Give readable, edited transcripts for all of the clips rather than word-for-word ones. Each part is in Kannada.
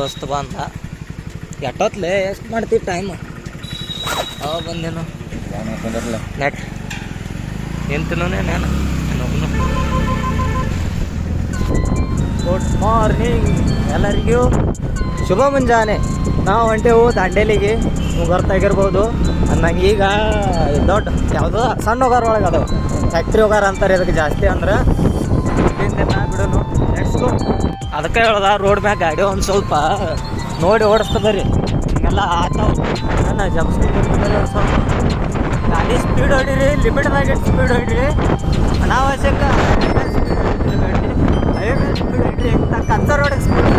ದೋಸ್ತ ಬಂದ. ಎಟ್ಟೊತ್ಲೆ ಎಷ್ಟು ಮಾಡ್ತೀವಿ ಟೈಮ್? ಅವ ಬಂದೇನು ನೆಟ್ ನಿಂತನೂ ನಾನು. ಗುಡ್ ಮಾರ್ನಿಂಗ್ ಎಲ್ಲರಿಗೂ, ಶುಭ ಮುಂಜಾನೆ. ನಾವು ಹೊಂಟೆವು ದಾಂಡೇಲಿಗೆ. ನೀವು ಗೊತ್ತಾಗಿರ್ಬೋದು. ನಂಗೆ ಈಗ ದೊಡ್ಡ ಯಾವುದೋ ಸಣ್ಣ ಹೋಗಾರ ಒಳಗೆ ಅದಾವೆ, ಫ್ಯಾಕ್ಟ್ರಿ ಹೋಗಾರ ಅಂತಾರೆ ಇದಕ್ಕೆ ಜಾಸ್ತಿ ಅಂದ್ರೆ. ಇಲ್ಲಿಂದ ಬಿಡೋನು ಲೆಟ್ಸ್ ಗೋ. ಅದಕ್ಕೆ ಹೇಳ್ದ ರೋಡ್ ಮ್ಯಾಗ ಗಾಡಿ ಒಂದು ಸ್ವಲ್ಪ ನೋಡಿ ಓಡಿಸ್ತದೆ ಹಿಂಗೆಲ್ಲ ಆತಾವ. ನಾನು ಜಪ್ಸ್ಕೊಂಡು ಸ್ವಲ್ಪ ಗಾಡಿ ಸ್ಪೀಡ್ ಹೊಡೀರಿ, ಲಿಮಿಟ್ದಾಗ ಸ್ಪೀಡ್ ಹೊಡೀರಿ. ಅನಾವಶ್ಯಕ ಸ್ಪೀಡ್ ಹೊಡೀರಿ. ಕನ್ಸರ್ ರೋಡಿಗೆ ಸ್ಪೀಡ್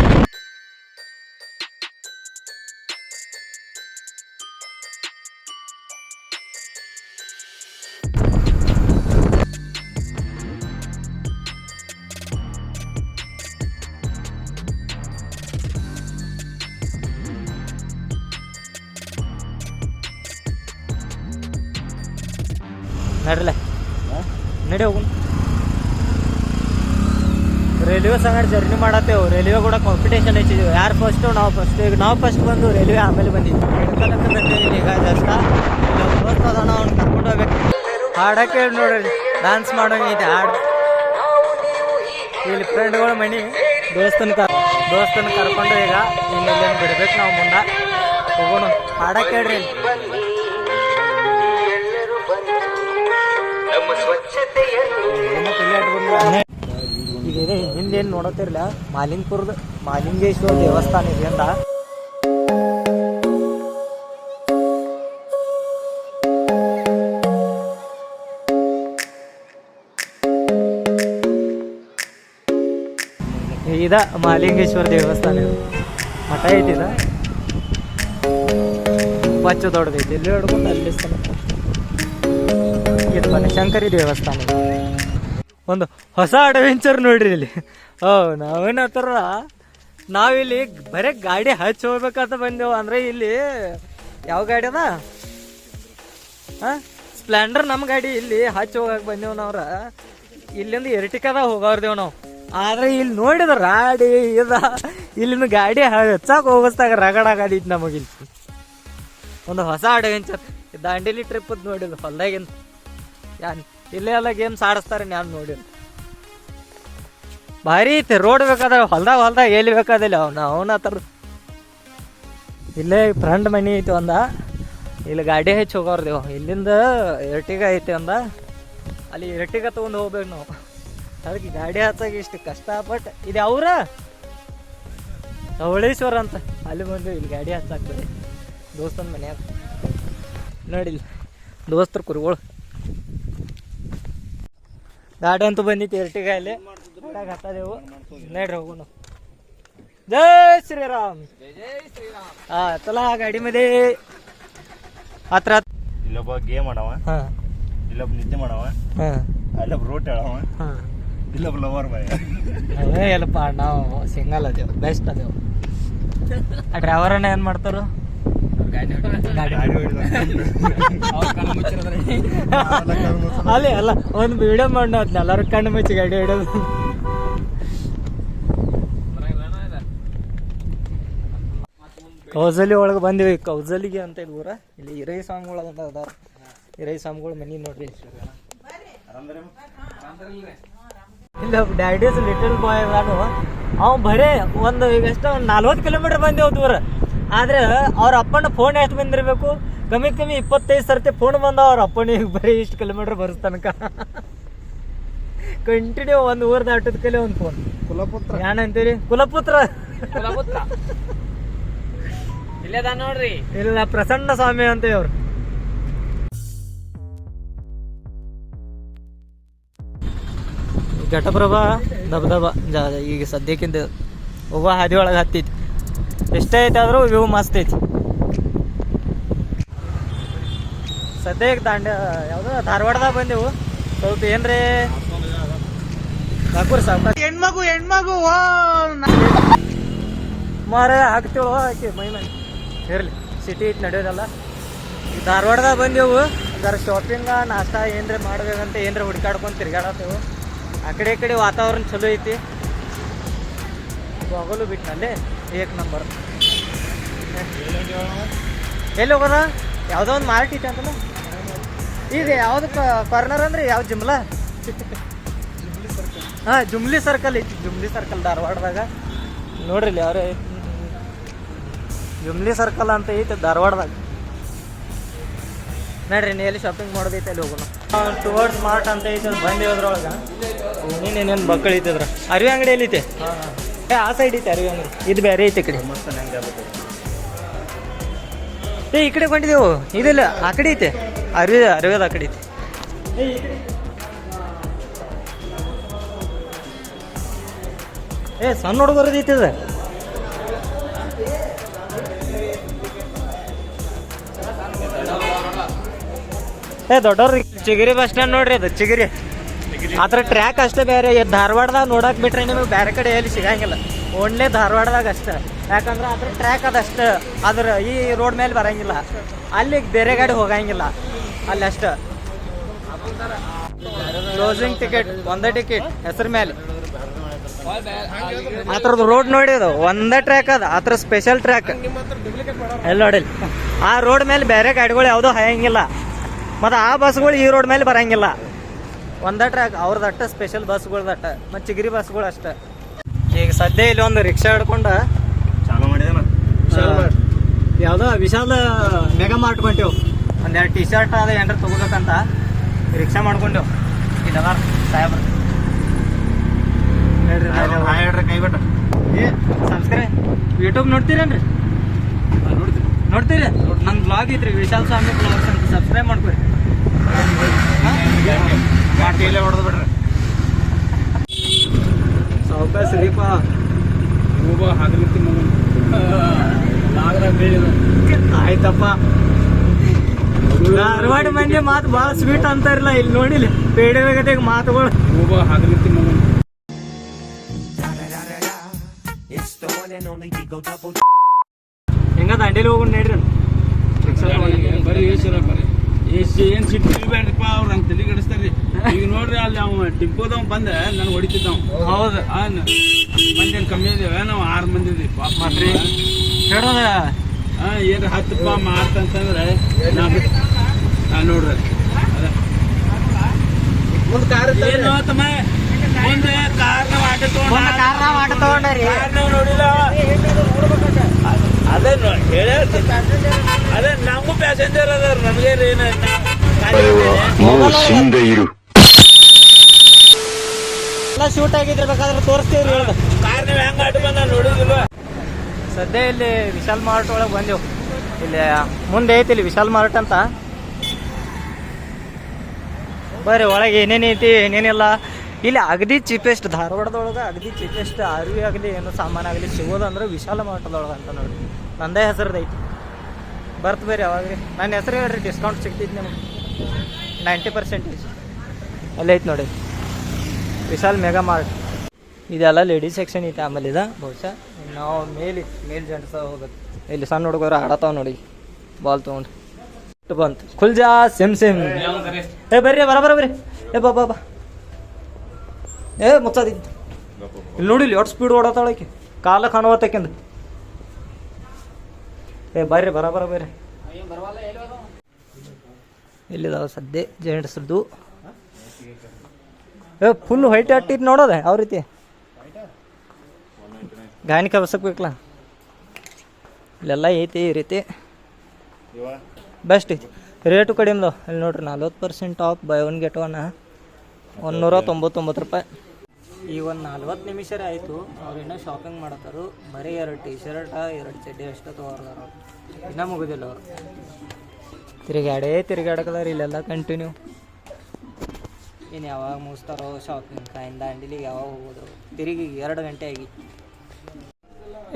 ನಡ್ರಲ್ಲ ನಡಿ ಹೋಗುನ್. ರೈಲ್ವೆ ಸಂಗಡ ಜರ್ನಿ ಮಾಡತ್ತೇವು. ರೈಲ್ವೆ ಕೂಡ ಕಾಂಪಿಟೇಷನ್ ಹೆಚ್ಚಿದ್ದೀವಿ. ಯಾರು ಫಸ್ಟು? ನಾವು ಫಸ್ಟ್. ಈಗ ನಾವು ಫಸ್ಟ್ ಬಂದು ರೈಲ್ವೆ ಆಮೇಲೆ ಬಂದಿದ್ವಿ. ಹಿಡ್ಕೊಳಕ್ಕೆ ಬಂದಿದ್ದೀನಿ ಈಗ ಜಸ್ಟ್. ದೋಸ್ತ ಅದಾನ, ಅವ್ನು ಕರ್ಕೊಂಡು ಹೋಗ್ಬೇಕು. ಹಾಡಕ್ಕೆ ಹೇಳಿ ನೋಡ್ರಿ, ಡ್ಯಾನ್ಸ್ ಮಾಡೋಂಗೈತೆ ಹಾಡು. ಇಲ್ಲಿ ಫ್ರೆಂಡ್ಗಳು ಮನಿ ದೋಸ್ತನ ಕರ್ಕೊಂಡು ಈಗ ಇನ್ನೆಲ್ಲ ಬಿಡ್ಬೇಕು. ನಾವು ಮುಂದೆ ಹೋಗೋಣ. ಹಾಡಕ್ಕೆ ಹೇಳ್ರಿ. ಈಗ ಇದೆ ಹಿಂದೇನು ನೋಡತ್ತಿರಲ್ಲ, ಮಾಲಿಂಗಪುರದ ಮಾಲಿಂಗೇಶ್ವರ ದೇವಸ್ಥಾನ ಇದೆಯಿಂದ. ಇದ ಮಾಲಿಂಗೇಶ್ವರ ದೇವಸ್ಥಾನ. ಇದು ಮಠ ಐತಿದ ಬಚ್ಚ ದೊಡ್ಡದೈತಿ. ಇಲ್ಲಿ ಹಿಡ್ಕೊಂಡು ಅಲ್ಲಿ ಇದು ಬನಶಂಕರಿ ದೇವಸ್ಥಾನ. ಒಂದು ಹೊಸ ಅಡ್ವೆಂಚರ್ ನೋಡ್ರಿ ಇಲ್ಲಿ. ನಾವೇನತ್ತಾರ ನಾವಿಲ್ಲಿ ಬರೀ ಗಾಡಿ ಹಚ್ಚಿ ಹೋಗ್ಬೇಕಂತ ಬಂದೆವು. ಅಂದರೆ ಇಲ್ಲಿ ಯಾವ ಗಾಡಿ ಅದ? ಸ್ಪ್ಲೆಂಡರ್ ನಮ್ಮ ಗಾಡಿ. ಇಲ್ಲಿ ಹಚ್ಚಿ ಹೋಗಕ್ಕೆ ಬಂದೆವು ನಾವ್ರ. ಇಲ್ಲಿಂದ ಎರ್ಟಿಕಾದಾಗ ಹೋಗೋರ್ದೇವು ನಾವು. ಆದರೆ ಇಲ್ಲಿ ನೋಡಿದ ರಾಡಿ ಇದ ಇಲ್ಲಿಂದ ಗಾಡಿ ಹಚ್ಚಕ್ಕೆ ಹೋಗಿಸ್ದಾಗ ರಗಡ ಗಾಡಿ ಇತ್ತು ನಮಗಿಲ್ಲಿ. ಒಂದು ಹೊಸ ಅಡ್ವೆಂಚರ್. ದಾಂಡೇಲಿ ಟ್ರಿಪ್ ನೋಡಿಲ್ಲ ಹೊಲ್ದಾಗಿಂದ. ಇಲ್ಲೇ ಎಲ್ಲ ಗೇಮ್ಸ್ ಆಡಿಸ್ತಾರೆ. ನಾನು ನೋಡಿ ಭಾರಿ ಐತಿ. ರೋಡ್ ಬೇಕಾದ್ರೆ ಹೊಲ್ದಾಗ ಎಲ್ಲಿ ಬೇಕಾದಿಲ್ಲ ಅವನ ಥರ. ಇಲ್ಲೇ ಫ್ರೆಂಡ್ ಮನೆ ಐತಿ ಒಂದ. ಇಲ್ಲಿ ಗಾಡಿ ಹೆಚ್ಚು ಹೋಗೋರ್ದೇವು. ಇಲ್ಲಿಂದ ಎರ್ಟಿಗ ಐತಿ ಒಂದ. ಅಲ್ಲಿ ಎರ್ಟಿಗ ತೊಗೊಂಡು ಹೋಗ್ಬೇಕು ನಾವು. ಅದಕ್ಕೆ ಗಾಡಿ ಹಚ್ಚಾಗ ಇಷ್ಟು ಕಷ್ಟ. ಬಟ್ ಇದು ಅವ್ರ ಧವಳೇಶ್ವರ ಅಂತ ಅಲ್ಲಿ ಬಂದು ಇಲ್ಲಿ ಗಾಡಿ ಹಚ್ಚಾಕ್ತಾರೆ ದೋಸ್ತನ ಮನ್ಯಾಗ. ನೋಡಿಲ್ಲ ದೋಸ್ತರು ಕುರಿಗಳು. ಗಾಡಿ ಅಂತೂ ಬಂದಿತ್ತು ಎರ್ಟಿಗ. ಇಲ್ಲಿ ಗಾಡಿಯಾಗ ಹತ್ತದೇವು. ನೋಡ್ರಿ ಹೋಗೋಣ. ಜೈ ಶ್ರೀರಾಮ್. ಚಲ ಗಾಡಿ ಮೇಲೆ ಹತ್ರ. ಇಲ್ಲೊಬ್ಬ ಗೇಮ್ ಆಡವ, ಇಲ್ಲೊಬ್ಬ ನಿದ್ದೆ ಮಾಡವ, ಅಲ್ಲೊಬ್ಬ ರೋಟ್ ಹೇಳವ, ಇಲ್ಲೊಬ್ಬ ಲವರ್ ಬಾಯ್. ಎಲ್ಲಪ್ಪ ನಾವು ಸಿಂಗಲ್ ಅದೇವು, ಬೆಸ್ಟ್ ಅದೇವು. ಆ ಡ್ರೈವರನ್ನ ಏನು ಮಾಡ್ತಾರು? ಅಲ್ಲಿ ಅಲ್ಲ ಒಂದು ವಿಡಿಯೋ ಮಾಡೋಣ ಅದ್ನ ಎಲ್ಲರೂ ಕಣ್ಣು ಮುಚ್ಚಿ ಗಾಡಿ ಹಿಡೋದು. ಕೌಜಲಿ ಒಳಗೆ ಬಂದಿವಿ. ಕೌಜಲಿಗೆ ಅಂತ ಇದು ಊರ. ಇಲ್ಲಿ ಹಿರೈ ಸ್ವಾಮಿಗಳು ಅದಾರ. ಹಿರೈ ಸ್ವಾಮಿಗಳು ಮನಿ ನೋಡ್ರಿ. ಇಲ್ಲ ಡ್ಯಾಡೀಸ್ ಲಿಟಲ್ ಬಾಯ್ ನಾನು. ಅವ್ ಬರೇ ಒಂದು ಈಗ ಎಷ್ಟು 40 ಕಿಲೋಮೀಟರ್ ಬಂದೇವು ದೂರ. ಆದ್ರೆ ಅವ್ರ ಅಪ್ಪನ ಫೋನ್ ಎಷ್ಟು ಬಂದಿರಬೇಕು? ಕಮ್ಮಿ 25 ಸರ್ತಿ ಫೋನ್ ಬಂದಾವ ಅವ್ರ ಅಪ್ಪನಿಗೆ. ಬರೀ ಇಷ್ಟು ಕಿಲೋಮೀಟರ್ ಬರೋ ತನಕ ಕಂಟಿನ್ಯೂ ಒಂದು ಊರ್ ದಾಟದ ಕಲೆ ಒಂದು ಫೋನ್. ಕುಲಪುತ್ರ ಏನಂತೀರಿ? ಕುಲಪುತ್ರ ಇಲ್ಲದ ನೋಡ್ರಿ. ಇಲ್ಲ ಪ್ರಸನ್ನ ಸ್ವಾಮಿ ಅಂತ ಅವ್ರು. ಘಟಪ್ರಭಾ ದಬದಬ ಈಗ ಸದ್ಯಕ್ಕಿಂತ ಹೋಗೋ ಹಾದಿ ಒಳಗೆ ಹತ್ತೈತಿ. ಎಷ್ಟೇ ಐತೆ ಆದರೂ ವ್ಯೂ ಮಸ್ತ್ ಐತಿ. ಸದ್ಯಕ್ಕೆ ಯಾವುದು ಧಾರವಾಡದಾಗ ಬಂದೆವು. ಸ್ವಲ್ಪ ಏನ್ರಿ ಹೆಣ್ಮಗು ಮಾರ ಹಾಕ್ತೇವ ಆಕೆ ಮೈ ಮನೆ ಇರಲಿ. ಸಿಟಿ ಐತಿ ನಡೆಯೋದಲ್ಲ. ಈ ಧಾರವಾಡದಾಗ ಬಂದೆವು. ಜರ ಶಾಪಿಂಗ ನಾಷ್ಟ ಏನ್ರಿ ಮಾಡ್ಬೇಕಂತ ಏನ್ರಿ ಹುಡುಕಾಡ್ಕೊಂಡು ತಿರ್ಗಾಡತ್ತೇವು. ಆ ಕಡೆ ವಾತಾವರಣ ಚಲೋ ಐತಿ. ಹೋಗಲು ಬಿಟ್ಟನಲ್ಲಿ ಏಕ್ ನಂಬರ್. ಎಲ್ಲಿ ಹೋಗೋದ? ಯಾವುದೋ ಒಂದು ಮಾರ್ಟ್ ಐತೆ ಅಂತಲ್ಲ ಈಗ. ಯಾವ್ದು ಕಾರ್ನರ್ ಅಂದ್ರೆ ಯಾವ ಜಿಮ್ಲಾ? ಹಾಂ, ಜುಮ್ಲಿ ಸರ್ಕಲ್ ಐತಿ. ಜುಮ್ಲಿ ಸರ್ಕಲ್ ಧಾರವಾಡದಾಗ ನೋಡ್ರಿ ಇಲ್ಲಿ ಯಾರೇ ಜುಮ್ಲಿ ಸರ್ಕಲ್ ಅಂತ ಐತೆ ಧಾರವಾಡದಾಗ. ನೋಡ್ರಿ ನೀ ಎಲ್ಲಿ ಶಾಪಿಂಗ್ ಮಾಡೋದೈತೆ ಅಲ್ಲಿ ಹೋಗೋಣ. ಟುವರ್ಡ್ಸ್ ಮಾರ್ಟ್ ಅಂತ ಐತೆ, ಅದು ಬಂದು ಹೋದ್ರೊಳಗೆ ನೀನೇನೇನು ಬಕ್ಕಳು ಐತಿದ್ರ. ಅರಿವಿ ಅಂಗಡಿ ಎಲ್ಲಿ ಐತೆ? ಆ ಸೈಡ್ ಐತೆ ಅರಿವಿ ಅಂಗಡಿ. ಇದು ಬೇರೆ ಐತೆ ಕಡೆ. ಈ ಕಡೆ ಕೊಂಡಿದ್ದೆವು. ಇದಿಲ್ಲ, ಆ ಕಡೆ ಐತೆ ಅರಿವಿದ ಆ ಕಡೆ ಐತೆ. ಸಣ್ಣ ಹುಡುಗರದ್ದು ಐತದ. ದೊಡ್ಡವ್ರಿಗೆ ಚಿಗಿರಿ ಬಸ್ ಸ್ಟ್ಯಾಂಡ್ ನೋಡ್ರಿ, ಅದು ಚಿಗಿರಿ. ಅದ್ರ ಟ್ರ್ಯಾಕ್ ಅಷ್ಟೇ ಬೇರೆ. ಧಾರವಾಡದಾಗ ನೋಡಕ್ ಬಿಟ್ರೆ ನಿಮಗೆ ಬೇರೆ ಕಡೆ ಎಲ್ಲಿ ಸಿಗಂಗಿಲ್ಲ. ಓನ್ಲಿ ಧಾರವಾಡದಾಗ ಅಷ್ಟೇ. ಯಾಕಂದ್ರೆ ಅದ್ರ ಟ್ರ್ಯಾಕ್ ಅದಷ್ಟು. ಅದ್ರ ಈ ರೋಡ್ ಮೇಲೆ ಬರಂಗಿಲ್ಲ. ಅಲ್ಲಿ ಬೇರೆ ಗಾಡಿ ಹೋಗಂಗಿಲ್ಲ ಅಲ್ಲಿ ಅಷ್ಟ. ಕ್ಲೋಸಿಂಗ್ ಟಿಕೆಟ್ ಒಂದೇ ಟಿಕೆಟ್ ಹೆಸರು ಮೇಲೆ. ಆ ಥರದ್ದು ರೋಡ್ ನೋಡಿ, ಅದು ಒಂದೇ ಟ್ರ್ಯಾಕ್ ಅದ. ಆ ಥರ ಸ್ಪೆಷಲ್ ಟ್ರ್ಯಾಕ್ ಎಲ್ಲಿ ನೋಡಿಲ್ಲ. ಆ ರೋಡ್ ಮೇಲೆ ಬೇರೆ ಗಾಡಿಗಳು ಯಾವುದೂ ಹಾಯಂಗಿಲ್ಲ. ಮತ್ತು ಆ ಬಸ್ಗಳು ಈ ರೋಡ್ ಮೇಲೆ ಬರಂಗಿಲ್ಲ. ಒಂದೇ ಟ್ರ್ಯಾಕ್ ಅವ್ರದಟ್ಟ, ಸ್ಪೆಷಲ್ ಬಸ್ಗಳ್ದಟ್ಟ. ಮತ್ತು ಚಿಗಿರಿ ಬಸ್ಗಳು ಅಷ್ಟೆ. ಈಗ ಸದ್ಯ ಇಲ್ಲಿ ಒಂದು ರಿಕ್ಷಾ ಹಿಡ್ಕೊಂಡು ಚಾಲು ಮಾಡಿದೆ. ಯಾವುದೋ ವಿಶಾಲ ಮೆಗಾ ಮಾರ್ಟ್ ಕೊಂಟೇವು. ಒಂದೆರಡು ಟಿ ಶರ್ಟ್ ಅದ ಏನಾರ ತಗೋಬೇಕಂತ ರಿಕ್ಷಾ ಮಾಡ್ಕೊಂಡೆವು. ಇದೆಲ್ಲ ಸಾಹೇಬ್ರ ಹೇಳ್ರಿ ಕೈ ಬಿಟ್ಟು ಸಬ್ಸ್ಕ್ರೈಬ್ ಯೂಟ್ಯೂಬ್ ನೋಡ್ತೀರೇನ್ರಿ? ನೋಡ್ತೀರಿ? ನನ್ನ ಬ್ಲಾಗ್ ಐತ್ರಿ, ವಿಶಾಲ್ ಸ್ವಾಮಿ ಬ್ಲಾಗ್ಸ್ ಅಂತ. ಸಬ್ಸ್ಕ್ರೈಬ್ ಮಾಡ್ಕೊರಿ. ಹೊಡೆದು ಬಿಡ್ರಿ. ಸಾವಕಾಶ ರೀಪ ಆಯ್ತಪ್ಪ. ಧಾರವಾಡ ಮಂದಿ ಮಾತು ಭಾಳ ಸ್ವೀಟ್ ಅಂತಾರಿಲ್ಲ. ಇಲ್ಲಿ ನೋಡಿಲ್ಲ ಪೇಡೆ ಮಾತುಗಳು. ಹೆಂಗ ದಂಡೇಲಿ ಹೋಗೋಣ ನೋಡ್ರಿ. ಏನ್ ಸಿಟ್ಟು ಇಲ್ಬೇಡ್ರಿಪ್ಪ, ಅವ್ರು ನಂಗೆ ತಲೆ ಕೆಡಿಸ್ತಾರ್ರಿ. ಈಗ ನೋಡ್ರಿ ಅಲ್ಲಿ ಅವ ಟಿಪ್ಪೋದವ್ ಬಂದ ನನ್ ಹೊಡಿತಿದ್ದಾವ್. ಹೌದು, ಮಂದಿ ಏನ್ ಕಮ್ಮಿ ಇದೇವ? ನಾವು 6 ಮಂದಿ ಇದೀವಿ. ಮಾಡ್ರಿ ಹೇಳೋದ ಏನ್ 10 ರೂಪಾಯಿ ಮಾಡ್ತಂತಂದ್ರೆ ನೋಡ್ರಿ ಏನು ತಮ್ಮ ಮುಂದೆ ಕಾರ್ನ ಆಟೋ ತಗೊಂಡ್ರಿ. ನೋಡಿಲ್ಲ. ಅದೇ ಅದೇ ನಮಗೂ ಪ್ಯಾಸೆಂಜರ್ ಅದಾರ, ನಮಗೆ ಎಲ್ಲ ಶೂಟ್ ಆಗಿದ್ರೆ ಬೇಕಾದ್ರೆ ತೋರಿಸ್ತೀವ್ರಿ. ಹೇಳೋದು ಕಾರ್ ನೀವು ಹೆಂಗ ಆಟ ಬಂದ ನೋಡಿದಿಲ್ವ? ಸದ್ಯ ಇಲ್ಲಿ ವಿಶಾಲ್ ಮಾರ್ಟ್ ಒಳಗೆ ಬಂದೆವು. ಇಲ್ಲಿ ಮುಂದೆ ಐತಿ ಇಲ್ಲಿ ವಿಶಾಲ್ ಮಾರ್ಟ್ ಅಂತ. ಬರ್ರಿ ಒಳಗೆ ಏನೇನು ಐತಿ ಏನೇನಿಲ್ಲ. ಇಲ್ಲಿ ಅಗದಿ ಚೀಪೆಸ್ಟ್, ಧಾರವಾಡದೊಳಗೆ ಅಗದಿ ಚೀಪೆಸ್ಟ್ ಅರಿವಿ ಆಗಲಿ ಏನು ಸಾಮಾನಾಗಲಿ ಸಿಗೋದಂದ್ರೆ ವಿಶಾಲ ಮಾರ್ಟದೊಳಗೆ ಅಂತ ನೋಡಿ. ನಂದೇ ಹೆಸರದ್ದು ಐತಿ. ಬರ್ತ ಬೇರೆ ಯಾವಾಗ್ರಿ ನನ್ನ ಹೆಸರು ಹೇಳ್ರಿ, ಡಿಸ್ಕೌಂಟ್ ಸಿಗ್ತೈತಿ ನಿಮಗೆ 90%. ಅಲ್ಲೇ ಐತಿ ನೋಡಿ ವಿಶಾಲ್ ಮೆಗಾ ಮಾರ್ಟ್. ಇದೆಲ್ಲ ಲೇಡೀಸ್ ಸೆಕ್ಷನ್ ಐತೆ. ಆಮೇಲೆ ಇದೆ ಬಹುಶಃ ನಾವು ಮೇಲ್ ಜಂಟ್ಸ ಹೋಗುತ್ತೆ. ಇಲ್ಲಿ ಸಣ್ಣ ಹುಡುಗರು ಆಡತಾವ ನೋಡಿ ಬಾಲ್ ತೊಗೊಂಡು. ಬಂತು ಖುಲ್ಜಾ ಸಿಮ್ ಬರ್ರಿ ಬರಬರ್ರಿ. ಬಾ ಮುಚ್ಚದಿದ್ದು ಇಲ್ಲಿ ನೋಡಿಲ್ಲ ಎಷ್ಟು ಸ್ಪೀಡ್ ಓಡತಾಳಕ್ಕೆ, ಕಾಲ ಕಾಣುವತ್ತಕ್ಕಿಂದ. ಬರ್ರಿ ಬರ್ರಿ. ಇಲ್ಲಿದಾವ ಸದ್ಯ ಜೆಂಟ್ಸ್ದು. ಫುಲ್ ವೈಟ್ ಅಟ್ಟಿತ್ತು ನೋಡೋದೆ ಯಾವ ರೀತಿ ಗಾಯನಿಕ ಬಸಕ್ಬೇಕಲ್ಲ. ಇಲ್ಲೆಲ್ಲ ಐತಿ ಈ ರೀತಿ ಬೆಸ್ಟ್ ಐತಿ. ರೇಟು ಕಡಿಮೆದು ಇಲ್ಲಿ ನೋಡ್ರಿ 40% ಆಫ್. ಬೈ 1 get 1 199 ರೂಪಾಯಿ. ಈಗ ಒಂದು 40 ನಿಮಿಷ ಆಯಿತು. ಅವ್ರು ಇನ್ನೂ ಶಾಪಿಂಗ್ ಮಾಡತ್ತಾರು. ಬರೀ 2 ಟಿ ಶರ್ಟ್ 2 ಚಡ್ಡಿ ಅಷ್ಟು ತೊಗೊಳ್ದಾರ. ಅವ್ರು ಇನ್ನೂ ಮುಗಿದಿಲ್ಲ. ಅವರು ತಿರುಗಾಡಕದಾರ ಇಲ್ಲೆಲ್ಲ ಕಂಟಿನ್ಯೂ. ಇನ್ನು ಯಾವಾಗ ಮುಗಿಸ್ತಾರೋ ಶಾಪಿಂಗ್ ಕಾಯಿಂದ ದಾಂಡೇಲಿಗೆ ಯಾವಾಗ ಹೋಗೋದು. ತಿರುಗಿ 2 ಗಂಟೆ ಆಗಿ.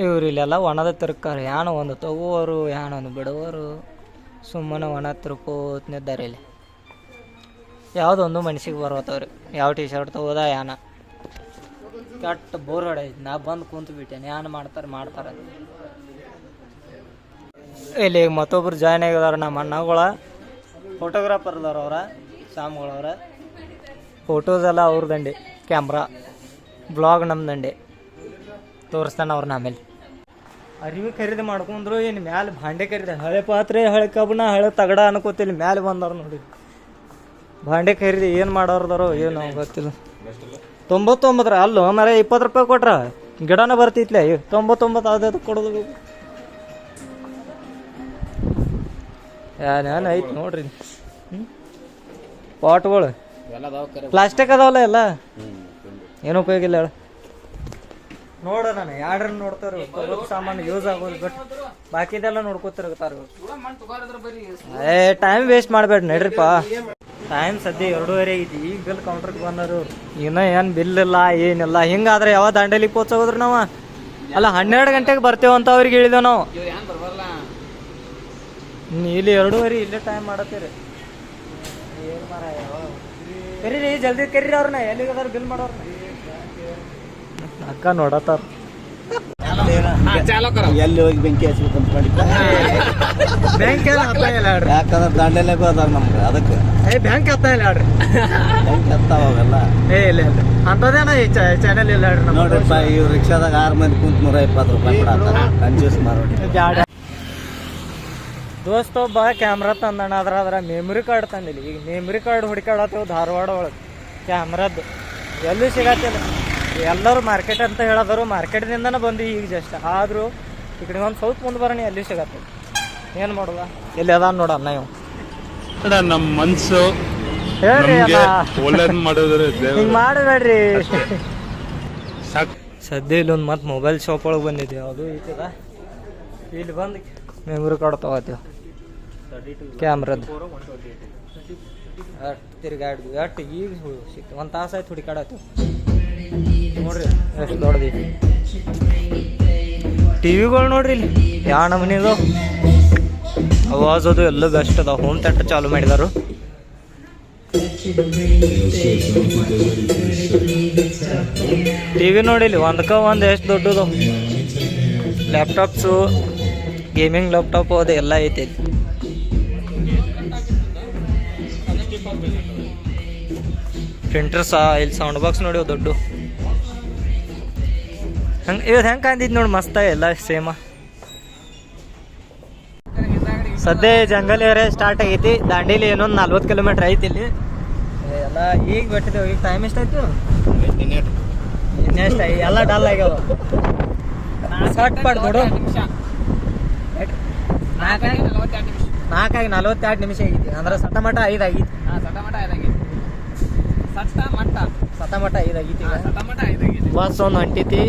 ಇವ್ರು ಇಲ್ಲೆಲ್ಲ ಒಣದ ತಿರ್ಕಾರ. ಯಾಣ ಒಂದು ತಗೋರು ಯಾಣೊಂದು ಬಿಡುವರು. ಸುಮ್ಮನೆ ಒಣ ತಿರ್ಕೋತ್ನಿದ್ದಾರೆ ಇಲ್ಲಿ. ಯಾವುದೊಂದು ಮನ್ಸಿಗೆ ಬರೋತವ್ರಿ. ಯಾವ ಟಿ ಶರ್ಟ್ ತಗೋದ ಯಾನ ಕೆಟ್ಟ ಬೋರ್ ಹೊಡೈತಿ. ನಾ ಬಂದು ಕುಂತು ಬಿಟ್ಟೇನೆ. ಯಾನ ಮಾಡ್ತಾರೆ. ಇಲ್ಲಿ ಮತ್ತೊಬ್ರು ಜಾಯ್ನ್ ಆಗಿದಾರ ನಮ್ಮ ಅಣ್ಣಗಳ. ಫೋಟೋಗ್ರಾಫರ್ ಅದಾರ ಅವರ, ಶಾಮ್ಗಳವ್ರ. ಫೋಟೋಸ್ ಎಲ್ಲ ಅವ್ರದಂಡೆ, ಕ್ಯಾಮ್ರಾ ಬ್ಲಾಗ್ ನಮ್ದಂಡೆ ತೋರಿಸ್ತಾನೆ ಅವ್ರನ್ನ. ಆಮೇಲೆ ಅರಿವಿ ಖರೀದಿ ಮಾಡ್ಕೊಂಡ್ರು ಏನು ಮ್ಯಾಲೆ ಭಾಂಡೆ ಖರೀದಿ ಹಳೆ ಪಾತ್ರೆ ಹಳೆ ಕಬ್ಬಣ ಹಳೆ ತಗಡ ಅನ್ಕೋತಿಲ್ಲ ಮ್ಯಾಲೆ ಬಂದಾರ ನೋಡಿ ಭಾಂಡೆ ಖರೀದಿ ಏನು ಮಾಡೋರ್ದಾರೋ ಏನು ಗೊತ್ತಿಲ್ಲ 99 ಅಲ್ಲೋ ಮರ 20 ರೂಪಾಯಿ ಕೊಟ್ರ ಗಿಡನ ಬರ್ತಿತ್ಲೆ 99 ಅದ ಕೊಡೋದು ಏನೇನು ಐತಿ ನೋಡ್ರಿ ಪಾಟ್ಗಳು ಪ್ಲಾಸ್ಟಿಕ್ ಅದಾವಲ್ಲ ಎಲ್ಲ ಏನು ಉಪಯೋಗ ಇಲ್ಲ ಹೇಳ ನೋಡ ನಾನು ಯಾಡ್ರ ನೋಡ್ತಾರ ಸಾಮಾನು ಯೂಸ್ ಆಗೋದು ಬಟ್ ಬಾಕಿದೆಲ್ಲ ನೋಡ್ಕೋತಿರ್ತಾರ ಟೈಮ್ ವೇಸ್ಟ್ ಮಾಡ್ಬೇಡ ನಡ್ರಿಪ್ಪ ಟೈಮ್ ಸದ್ಯ 2:30 ಐತಿ ಈಗ ಬಿಲ್ ಕೌಂಟ್ರಿಗೆ ಬಂದರು ಇನ್ನೂ ಏನು ಬಿಲ್ ಇಲ್ಲ ಏನಿಲ್ಲ ಹಿಂಗಾದ್ರೆ ಯಾವ ದಾಂಡೇಲಿ ಹೋದ್ರಿ ನಾವು ಅಲ್ಲ 12 ಗಂಟೆಗೆ ಬರ್ತೇವಂತ ಅವ್ರಿಗೆ ಹೇಳಿದೆವು ನಾವು ಇಲ್ಲಿ 2:30 ಇಲ್ಲೇ ಟೈಮ್ ಮಾಡತ್ತೀರಿ ಏನು ಮಾರ ಕರೀರಿ ಜಲ್ದಿ ಕರೀರಿ ಅವ್ರನ್ನ ಎಲ್ಲಿಗದಾರ ಬಿಲ್ ಮಾಡೋರ್ನ ಅಕ್ಕ ನೋಡತ್ತಾರ ಎಲ್ಲಿ ಹೋಗಿ ಬೆಂಕಿ ಹಚ್ಬೇಕಂತ ಮಾಡಿದ್ದ ಬ್ಯಾಂಕ್ ಎಲ್ಲ ಹತ್ತ ಇಲ್ಲ ಹೇಳ್ರಿ ಯಾಕಂದ್ರೆ ದಾಂಡೇಲೆ ಅದಾರ ನಮ್ಗೆ ಅದಕ್ಕೆ ಬ್ಯಾಂಕ್ ಹತ್ತ ಇಲ್ಲ ಹೇಳ್ರಿ ಬೆಂಕಿ ಹತ್ತಾವ ಅವೆಲ್ಲ ಇಲ್ಲ ಇಲ್ಲ ಅಂತದೇನ ಈ ಚಾನೆಲ್ ಇಲ್ಲ ಹೇಳ್ರಿ ನೋಡ್ರಿಪ್ಪ ಇವ್ ರಿಕ್ಷಾದಾಗ 6 ಮಂದಿ ಕುಂತ 120 ರೂಪಾಯಿ ಕೊಡತ್ತಾರ ಕಂಜೂಸ್ ಮಾರೋಡಿ ದೋಸ್ತ ಒಬ್ಬ ಕ್ಯಾಮ್ರಾ ತಂದಣ್ಣ ಅದ್ರ ಮೆಮ್ರಿ ಕಾರ್ಡ್ ತಂದಿಲ್ಲ ಈಗ ಮೆಮ್ರಿ ಕಾರ್ಡ್ ಹುಡುಕಾಡತ್ತೇವು ಧಾರವಾಡ ಒಳಗೆ ಕ್ಯಾಮ್ರಾದ್ದು ಎಲ್ಲೂ ಸಿಗತ್ತಿಲ್ಲ ಎಲ್ಲರೂ ಮಾರ್ಕೆಟ್ ಅಂತ ಹೇಳೋದರು ಮಾರ್ಕೆಟ್ದಿಂದನೇ ಬಂದು ಈಗ ಜಸ್ಟ್ ಆದರೂ ಈ ಕಡೆ ಒಂದು ಸ್ವಲ್ಪ ಮುಂದೆ ಬರೋಣ ಎಲ್ಲಿ ಸಿಗತ್ತೆ ಏನು ಮಾಡೋದ ಎಲ್ಲಿ ಅದ ನೋಡಣ್ಣ ಇವು ನಮ್ಮ ಮನ್ಸು ಹೇಳ್ರಿ ಅಲ್ಲ ಒಳ್ಳೇದ್ ಮಾಡಿದ್ರೆ ಹಿಂಗೆ ಮಾಡಬೇಡ್ರಿ ಸದ್ಯ ಇಲ್ಲೊಂದು ಮತ್ತೆ ಮೊಬೈಲ್ ಶಾಪ್ ಒಳಗೆ ಬಂದಿದ್ದೆ ಅದು ಐತದ ಇಲ್ಲಿ ಬಂದು ಮೆಮ್ರಿ ಕಾರ್ಡ್ ತಗೋತೀವಿ ಕ್ಯಾಮ್ರದ್ದು ತಿರ್ಗಾಡ್ದು ಅಷ್ಟು ಈಗ ಸಿಕ್ತು 1 ತಾಸು ಆಯ್ತು ಹುಡುಕಾಡತ್ತೀವಿ ನೋಡ್ರಿ ಎಷ್ಟು ದೊಡ್ಡದಿ ಟಿವಿಗಳು ನೋಡ್ರಿ ಇಲ್ಲಿ ಯಾವ ನಮೂನಿದು ಅವಾಜ್ ಅದು ಎಲ್ಲ ಬೆಸ್ಟ್ ಅದ ಹೋಮ್ ಥಿಯೇಟರ್ ಚಾಲು ಮಾಡಿದಾರು ಟಿವಿ ನೋಡಿಲಿ ಒಂದಕ್ಕೆ ಎಷ್ಟು ದೊಡ್ಡದು ಲ್ಯಾಪ್ಟಾಪ್ಸು ಗೇಮಿಂಗ್ ಲ್ಯಾಪ್ಟಾಪ್ ಅದು ಎಲ್ಲ ಐತಿ ಪ್ರಿಂಟರ್ಸಾ ಇಲ್ಲಿ ಸೌಂಡ್ ಬಾಕ್ಸ್ ನೋಡಿ ದೊಡ್ಡ ಹಂಗೆ ಇವತ್ತು ಹೆಂಗೆ ಕಾಂದಿದ್ದು ನೋಡಿ ಮಸ್ತ ಎಲ್ಲ ಸೇಮ ಸದ್ಯ ಜಂಗಲ್ ಏರಿಯಾ ಸ್ಟಾರ್ಟ್ ಆಗೈತಿ ದಾಂಡೇಲಿ ಏನೊಂದು 40 ಕಿಲೋಮೀಟ್ರ್ ಐತಿ ಇಲ್ಲಿ ಎಲ್ಲ ಈಗ ಬಿಟ್ಟಿದ್ದೇವೆ ಈಗ ಟೈಮ್ ಎಷ್ಟಾಯ್ತು ಇನ್ನೆಷ್ಟು ಎಲ್ಲ ಡಲ್ ಆಗ್ಯಾವ ಸ್ಟಾರ್ಟ್ ಮಾಡಿ ನೋಡು 4:42 ನಿಮಿಷ ಆಗೈತಿ ಅಂದ್ರೆ ಸಟಮಟ 5 ಆಗೈತಿ ಸಟಮಟ 5 ಆಗೈತಿ ಬಸ್ ಒಂದು ಹೊಂಟೈತಿ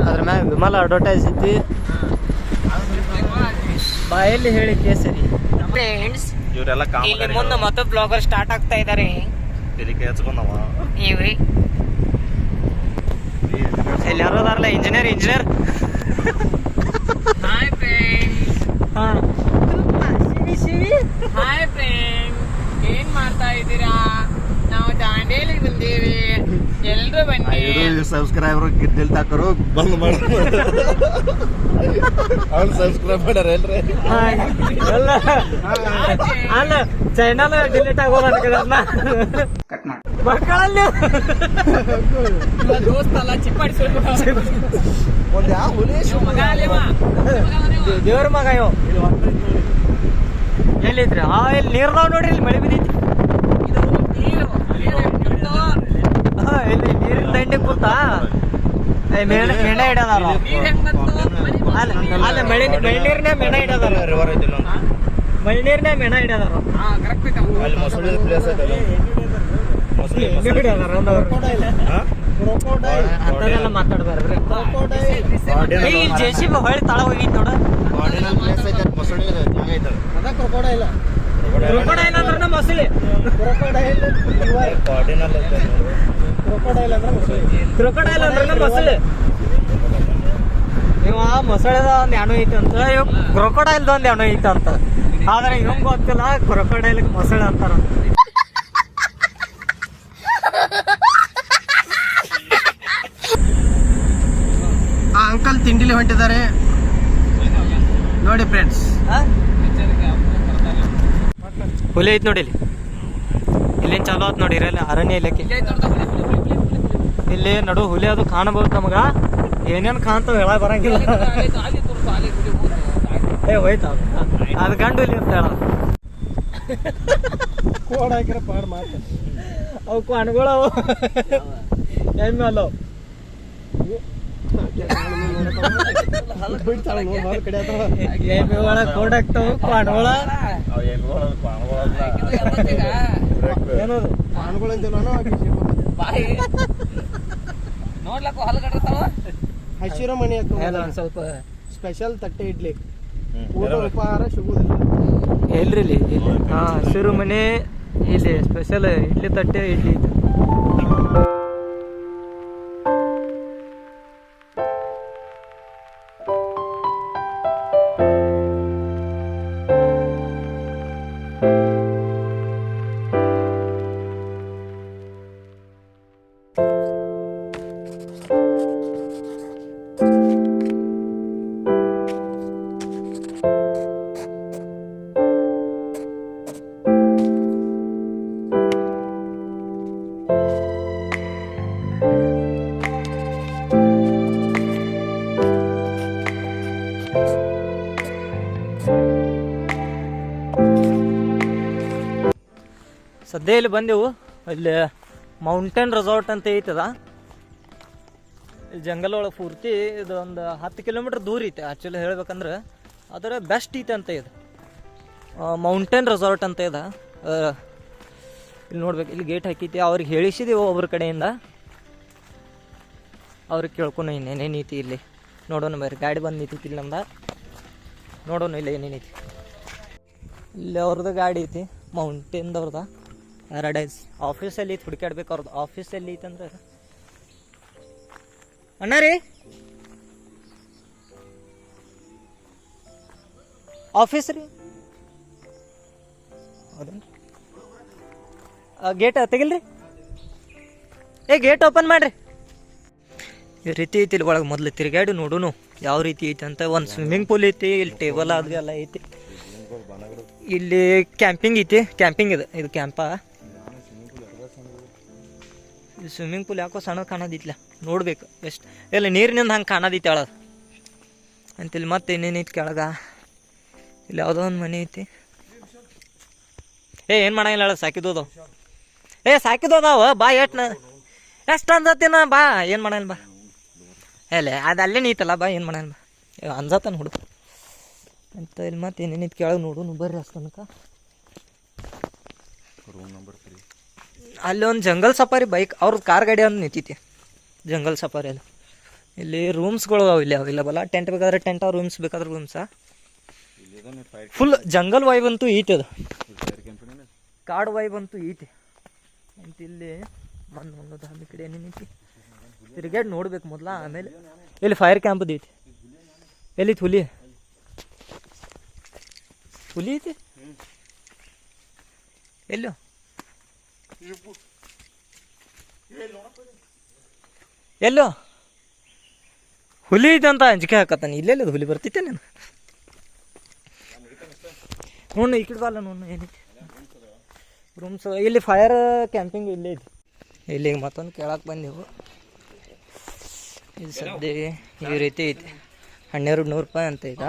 ಅದ್ರ ಮ್ಯಾಗ ವಿಮಲ್ ಅಡ್ವರ್ಟೈಸ್ ಐತಿ ಬಾಯಲ್ಲಿ ಹೇಳಿ ಕೇಸರಿ ಇವರೆಲ್ಲ ಇಲ್ಲಿ ಮುಂದೆ ಮತ್ತೆ ಬ್ಲಾಗರ್ ಸ್ಟಾರ್ಟ್ ಆಗ್ತಾ ಇದ್ದಾರೆ ತೆಲಿಕೆ ಹಚ್ಕೊಂಡವ ಇವ್ರಿ ಇಲ್ಲಿ ಯಾರು ಅದಾರಲ್ಲ engineer hi friends Shivi hi friends ಏನ್ ಮಾಡ್ತಾ ಇದ್ದೀರಾ ನಾವು ದಾಂಡೇಲಿಗೆ ಬಂದೇವಿ ಎಲ್ರು ಬನ್ನಿ ಸಬ್ಸ್ಕ್ರೈಬರ್ ಗಿಡ್ಡಿಲ್ ತಾಕರು ಬಂದ್ ಮಾಡಿ ಅವ್ನು ಸಬ್ಸ್ಕ್ರೈಬ್ ಮಾಡ್ಯಾರ ಏನ್ರಿ ಅಲ್ಲ ಚೈನಲ್ ಡಿಲೀಟ್ ಆಗೋದು ಮಕ್ಕಳಲ್ಲಿ ದೋಸ್ತ ಅಲ್ಲ ಚಿಪ್ಪಾಡಿಸ್ಬೇಕು ಒಂದ್ ಯಾವ ಮಗ ಅಲ್ಲೇವ ದೇವ್ರ ಮಗ ಇವ್ ಎಲ್ಲಿದ್ರಿ ಇಲ್ಲಿ ನೀರ್ದಾವ್ ನೋಡ್ರಿ ಇಲ್ಲಿ ಮಳೆ ಬಿದ್ದೈತಿ ಇದು ನೀರು ಇಲ್ಲಿ ನೀರಿನ ದಂಡೆ ಕೂತಾ ಮೆಣ ಇಡದಾರ ನೀರ್ ಹೆಂಗ್ ಬಂತು ಅಲ್ಲ ಮಳೆ ನೀರ್ನೇ ಮೆಣ ಇಡದಾರ ರಿವರ್ ಐತಿ ಮಳೆ ನೀರ್ನೇ ಮೆಣ ಇಡದಾರ ಹಾ ಕರೆಕ್ಟ್ ಐತಮ್ಮ ಅಲ್ಲಿ ಮೊಸಳಿ ಪ್ಲೇಸ್ ಐತಿ ಅಂತದೆಲ್ಲ ಮಾತಾಡ್ಬಾರ್ರಿ ಈಗ JCB ಹೊಳ್ಳಿ ತಳ ಹೋಗಿತ್ತು ನೋಡ ಪ್ಲೇಸ್ ಐತಿ ಮೊಸಳಿ ಜಾಗ ಐತಿ ಕ್ರೊಕೊಡೈಲ್ ಅಂದ್ರೆ ಮೊಸಳಿ ಕ್ರೊಕೊಡೈಲ್ ಅಂದ್ರೆ ಮೊಸಳಿ ಇವ ಮೊಸಳೆದ ಒಂದು ಯಾಣು ಐತಿ ಅಂತ ಇವ್ ಕ್ರೊಕೊಡೈಲ್ದ ಒಂದು ಯಾಣು ಐತಿ ಅಂತ ಆದ್ರೆ ಇವಂಗ್ ಗೊತ್ತಿಲ್ಲ ಕ್ರೊಕೊಡೈಲ್ ಮೊಸಳೆ ಅಂತಾರ ಆ ಅಂಕಲ್ ತಿಂಡಿಲಿ ಹೊಂಟಿದ್ದಾರೆ ನೋಡಿ ಫ್ರೆಂಡ್ಸ್. ಹುಲಿ ಐತಿ ನೋಡಿ ಇಲ್ಲಿ ಚಾಲು ಆತ್ ನೋಡಿ ಇರಲ್ಲ ಅರಣ್ಯ ಇಲಾಖೆ ಇಲ್ಲಿ ನಡು ಹುಲಿ ಅದು ಕಾಣಬಹುದು ನಮಗ ಏನೇನ್ ಕಾಣ್ತಾವ ಹೇಳ ಬರಂಗಿಲ್ಲ. ಹೋಯ್ತಾ ಅದು ಗಂಡು ಇಲ್ಲಿ ಇರ್ತಾಳ ಕೋಡ್ ಹಾಕಿರ ಪಾಡ್ ಮಾತು ಅವು ಕ್ವಾಣ್ಗಳವು ಎಮ್ಮೆ ಅಲ್ಲವು ಬಿಡ್ತಾಳ ನೋಡಿ ಹೊರ ಕಡೆ ಆತಾಳ ಎಮ್ಮೆ ಒಳಗೆ ಕೋಡ್ ಹಾಕ್ತಾವ ಕ್ವಾಣ್ಗಳ ಅವ್ ಎಮ್ಮೆಗಳು ಪಾಣಗಳಲ್ಲ ಏನದು ಪಾನ್ಗಳಂತೇನೋ ಬಾಯಿ ನೋಡ್ಲಕ್ಕ ಹಲ್ಗಡ್ರತಾವ ಹಸಿರು ಮಣಿ ಏನೋ ಹಾಕ ಒಂದ್ ಸ್ವಲ್ಪ ಸ್ಪೆಷಲ್ ತಟ್ಟೆ ಇಡ್ಲಿ ಊಟ ಉಪಹಾರ ಸಿಗುವುದಿಲ್ಲ ಎಲ್ರಿ ಇಲ್ಲಿ ಹಾ ಹಸಿರು ಮನೆ ಇಲ್ಲಿ ಸ್ಪೆಷಲ್ ಇಡ್ಲಿ ತಟ್ಟೆ ಇಡ್ಲಿ ಐತೆ ಸದ್ಯ ಇಲ್ಲಿ ಬಂದೆವು ಇಲ್ಲಿ ಮೌಂಟೇನ್ ರೆಸಾರ್ಟ್ ಅಂತ ಐತದ ಇಲ್ಲಿ ಜಂಗಲ್ ಒಳಗೆ ಪೂರ್ತಿ ಇದು ಒಂದು 10 ಕಿಲೋಮೀಟ್ರ್ ದೂರ ಐತೆ ಆ್ಯಕ್ಚುಲಿ ಹೇಳ್ಬೇಕಂದ್ರೆ ಅದರ ಬೆಸ್ಟ್ ಐತೆ ಅಂತ ಇದು ಮೌಂಟೇನ್ ರೆಸಾರ್ಟ್ ಅಂತ ಇದೆ ಇಲ್ಲಿ ನೋಡ್ಬೇಕು ಇಲ್ಲಿ ಗೇಟ್ ಹಾಕೈತಿ ಅವ್ರಿಗೆ ಹೇಳಿಸಿದೆವು ಒಬ್ಬರ ಕಡೆಯಿಂದ ಅವ್ರಿಗೆ ಕೇಳ್ಕೊಂಡು ಇನ್ನೇನೇನೈತಿ ಇಲ್ಲಿ ನೋಡೋಣ ಬರ್ರಿ ಗಾಡಿ ಬಂದು ನಿಂತೈತಿ ಇಲ್ಲಿ ನಮ್ದು ನೋಡೋಣ ಇಲ್ಲ ಏನೇನೈತಿ ಇಲ್ಲಿ ಅವ್ರದ್ದು ಗಾಡಿ ಐತಿ ಮೌಂಟೇನ್ದವ್ರದ ಪ್ಯಾರಡೈಸ್ ಆಫೀಸಲ್ಲಿ ಐತಿ ಹುಡುಕಾಡ್ಬೇಕು ಅವ್ರದ್ದು ಆಫೀಸಲ್ಲಿ ಐತಂದ್ರೆ ಅಣ್ಣ ರೀ ಆಫೀಸ್ ರೀ ಹೌದೇನು ಗೇಟ್ ತೆಗಿಲ್ರಿ ಗೇಟ್ ಓಪನ್ ಮಾಡ್ರಿ ಈ ರೀತಿ ಐತಿ ಇಲ್ಲಿ ಒಳಗೆ ಮೊದಲು ತಿರುಗಾಡಿ ನೋಡೋನು ಯಾವ ರೀತಿ ಐತಿ ಅಂತ ಒಂದು ಸ್ವಿಮ್ಮಿಂಗ್ ಪೂಲ್ ಐತಿ ಇಲ್ಲಿ ಟೇಬಲ್ ಅದು ಎಲ್ಲ ಐತಿ ಇಲ್ಲಿ ಕ್ಯಾಂಪಿಂಗ್ ಐತಿ ಕ್ಯಾಂಪಿಂಗ್ ಇದು ಕ್ಯಾಂಪ ಇದು ಸ್ವಿಮ್ಮಿಂಗ್ ಪೂಲ್ ಯಾಕೋ ಸಣ್ಣ ಕಾಣೋದಿತ್ತಲ್ಲ ನೋಡ್ಬೇಕು ಎಷ್ಟು ಎಲ್ಲ ನೀರಿನಿಂದ ಹಂಗೆ ಕಾಣೋದಿತ್ತು ಅಳದು ಅಂತ ಇಲ್ಲಿ ಮತ್ತೆ ಇನ್ನೇನೈತಿ ಕೆಳಗ ಇಲ್ಲಿ ಯಾವುದೋ ಒಂದು ಮನೆ ಐತಿ ಏನು ಮಾಡಂಗಿಲ್ಲ ಹೇಳ ಸಾಕಿದೋದವು ಸಾಕಿದೋದಾವ ಬಾ ಎಷ್ಟು ಅಂದತ್ತಿನ ಬಾ ಏನು ಮಾಡಲ್ಲ ಬಾ ಅಲ್ಲೇ ಅದು ಅಲ್ಲೇ ನೀತಲ್ಲ ಬಾ ಏನು ಮಾಡಲ್ಲ ಬಾ ಅಂಜತಾನ ಹುಡುಗ ಅಂತ ಇಲ್ಲಿ ಮತ್ತೆ ಏನೇನೈತಿ ಕೆಳಗೆ ನೋಡು ಬರ್ರಿ ಅಷ್ಟನಕ ಅಲ್ಲಿ ಒಂದು ಜಂಗಲ್ ಸಫಾರಿ ಬೈಕ್ ಅವ್ರದ್ದು ಕಾರ್ ಗಾಡಿ ಒಂದು ನಿಂತೈತಿ ಜಂಗಲ್ ಸಫಾರಿ ಅದು ಇಲ್ಲಿ ರೂಮ್ಸ್ಗಳು ಅವು ಇಲ್ಲಿ ಅವೈಲಬಲ್ ಟೆಂಟ್ ಬೇಕಾದ್ರೆ ಟೆಂಟ್ ರೂಮ್ಸ್ ಬೇಕಾದ್ರೆ ರೂಮ್ಸಾ ಫುಲ್ ಜಂಗಲ್ ವೈಬ್ ಅಂತೂ ಐತಿ ಅದು ಕಾಡು ವೈಬ್ ಅಂತೂ ಐತಿ ಅಂತ ಇಲ್ಲಿ ಒಂದು ದಾಮಿ ಕಡೆ ಏನೇನೈತಿ ತಿರುಗಾಡಿ ನೋಡ್ಬೇಕು ಮೊದಲ ಆಮೇಲೆ ಇಲ್ಲಿ ಫೈರ್ ಕ್ಯಾಂಪದು ಐತಿ ಎಲ್ಲಿತ್ತು ಹುಲಿ ಹುಲಿ ಐತಿ ಎಲ್ಲೋ ಎಲ್ಲೋ ಹುಲಿ ಐತೆ ಅಂತ ಅಂಜಿಕೆ ಹಾಕತ್ತಾನೆ ಇಲ್ಲೆಲ್ಲ ಹುಲಿ ಬರ್ತಿತ್ತೆ ನಾನು ನೋಡು ಈ ಕಡೆ ಬಾಲ ನೋಡು ಏನೈತಿ ರೂಮ್ಸ್ ಇಲ್ಲಿ ಫೈರ್ ಕ್ಯಾಂಪಿಂಗ್ ಇಲ್ಲೇ ಐತಿ ಇಲ್ಲಿಗೆ ಮತ್ತೊಂದು ಕೇಳಕ್ಕೆ ಬಂದೆವು ಇದು ಸದ್ಯ ಈ ರೀತಿ ಐತಿ 1200 ರೂಪಾಯಿ ಅಂತ ಈಗ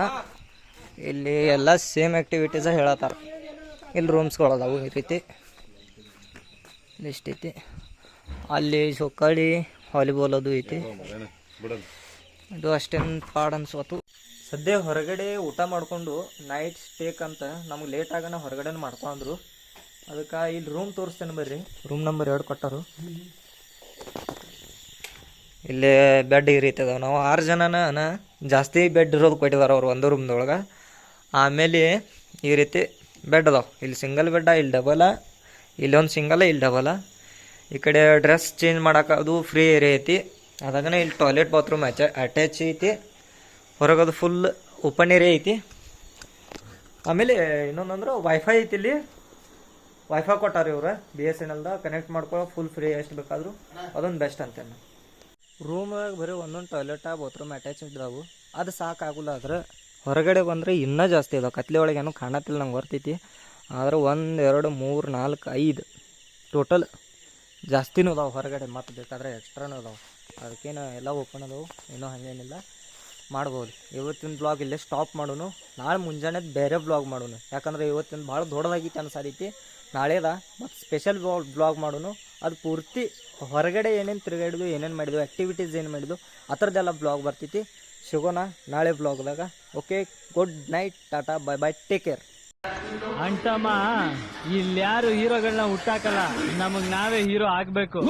ಇಲ್ಲಿ ಎಲ್ಲ ಸೇಮ್ ಆ್ಯಕ್ಟಿವಿಟೀಸ ಹೇಳತ್ತಾರ ಇಲ್ಲಿ ರೂಮ್ಸ್ಗಳದಾವು ಈ ರೀತಿ ಇಷ್ಟು ಐತಿ ಅಲ್ಲಿ ಸೊಕ್ಕಾಡಿ ವಾಲಿಬಾಲ್ ಅದು ಐತಿ ಇದು ಅಷ್ಟೇನು ಪಾಡ್ ಅನ್ಸೋತು ಸದ್ಯ ಹೊರಗಡೆ ಊಟ ಮಾಡಿಕೊಂಡು ನೈಟ್ ಸ್ಟೇಕ್ ಅಂತ ನಮ್ಗೆ ಲೇಟ್ ಆಗೋಣ ಹೊರಗಡೆ ಮಾಡ್ಕೊಂಡ್ರು ಅದಕ್ಕೆ ಇಲ್ಲಿ ರೂಮ್ ತೋರಿಸ್ತೇನೆ ಬರ್ರಿ ರೂಮ್ ನಂಬರ್ 2 ಕೊಟ್ಟರು ಇಲ್ಲೇ ಬೆಡ್ ಈ ರೀತಿ ಅದಾವೆ ನಾವು 6 ಜನನ ಜಾಸ್ತಿ ಬೆಡ್ ಇರೋದು ಕೊಟ್ಟಿದ್ದಾರೆ ಅವ್ರು ಒಂದು ರೂಮ್ದೊಳಗೆ ಆಮೇಲೆ ಈ ರೀತಿ ಬೆಡ್ ಅದಾವೆ ಇಲ್ಲಿ ಸಿಂಗಲ್ ಬೆಡ್ಡ ಇಲ್ಲಿ ಡಬಲ ಇಲ್ಲೊಂದು ಸಿಂಗಲ ಇಲ್ಲಿ ಡಬಲ ಈ ಕಡೆ ಡ್ರೆಸ್ ಚೇಂಜ್ ಮಾಡೋಕೆ ಅದು ಫ್ರೀ ಏರಿಯಾ ಐತಿ ಅದಾಗನೇ ಇಲ್ಲಿ ಟಾಯ್ಲೆಟ್ ಬಾತ್ರೂಮ್ ಅಟ್ಯಾಚ್ ಐತಿ ಹೊರಗದು ಫುಲ್ ಓಪನ್ ಏರಿಯಾ ಐತಿ ಆಮೇಲೆ ಇನ್ನೊಂದಂದ್ರೆ ವೈಫೈ ಐತಿ ಇಲ್ಲಿ ವೈಫೈ ಕೊಟ್ಟಾರೆ ಇವ್ರು BSNLದ ಕನೆಕ್ಟ್ ಮಾಡ್ಕೊಳ್ಳೋ ಫುಲ್ ಫ್ರೀ ಎಷ್ಟು ಬೇಕಾದರೂ ಅದೊಂದು ಬೆಸ್ಟ್ ಅಂತೇನೆ ರೂಮಾಗ ಬರೀ ಒಂದೊಂದು ಟಾಯ್ಲೆಟ ಬಾತ್ರೂಮ್ ಅಟ್ಯಾಚ್ ಇದ್ದಾವೆ ಅದು ಸಾಕಾಗಲ್ಲ ಆದ್ರೆ ಹೊರಗಡೆ ಬಂದರೆ ಇನ್ನೂ ಜಾಸ್ತಿ ಇದಾವೆ ಕತ್ಲೆ ಒಳಗೆ ಏನೂ ಕಾಣತ್ತಿಲ್ಲ ನಂಗೆ ಬರ್ತೈತಿ ಆದ್ರೆ 1 2 3 4 5 ಟೋಟಲ್ ಜಾಸ್ತಿನೂ ಅದಾವೆ ಹೊರಗಡೆ ಮತ್ತು ಬೇಕಾದ್ರೆ ಎಕ್ಸ್ಟ್ರಾನೂ ಅದಾವೆ ಅದಕ್ಕೇನು ಎಲ್ಲ ಓಪನ್ ಅದಾವೆ ಏನೂ ಹಾಗೇನಿಲ್ಲ ಮಾಡ್ಬೋದು. ಇವತ್ತಿನ ಬ್ಲಾಗ್ ಇಲ್ಲೇ ಸ್ಟಾಪ್ ಮಾಡೋನು. ನಾಳೆ ಮುಂಜಾನೆ ಬೇರೆ ಬ್ಲಾಗ್ ಮಾಡೋನು, ಯಾಕಂದ್ರೆ ಇವತ್ತಿನ ಭಾಳ ದೊಡ್ಡದಾಗಿತ್ತು ಅನ್ಸಾದೈತಿ. ನಾಳೆದ ಮತ್ತು ಸ್ಪೆಷಲ್ ಬ್ಲಾಗ್ ಮಾಡೋನು. ಅದು ಪೂರ್ತಿ ಹೊರಗಡೆ ಏನೇನು ತಿರುಗಾಡಿದ್ವು, ಏನೇನು ಮಾಡಿದ್ವು, ಆ್ಯಕ್ಟಿವಿಟೀಸ್ ಏನು ಮಾಡಿದ್ವು ಆ ಥರದ್ದೆಲ್ಲ ಬ್ಲಾಗ್ ಬರ್ತೈತಿ. ಸಿಗೋಣ ನಾಳೆ ಬ್ಲಾಗ್ದಾಗ. Okay, good night, tata, bye bye, take care. ಅಂಟಮ್ಮ, ಇಲ್ಲಿ ಯಾರು ಹೀರೋಗಳನ್ನ ಹುಟ್ಟಾಕಲ್ಲ, ನಮಗ್ ನಾವೇ ಹೀರೋ ಆಗ್ಬೇಕು.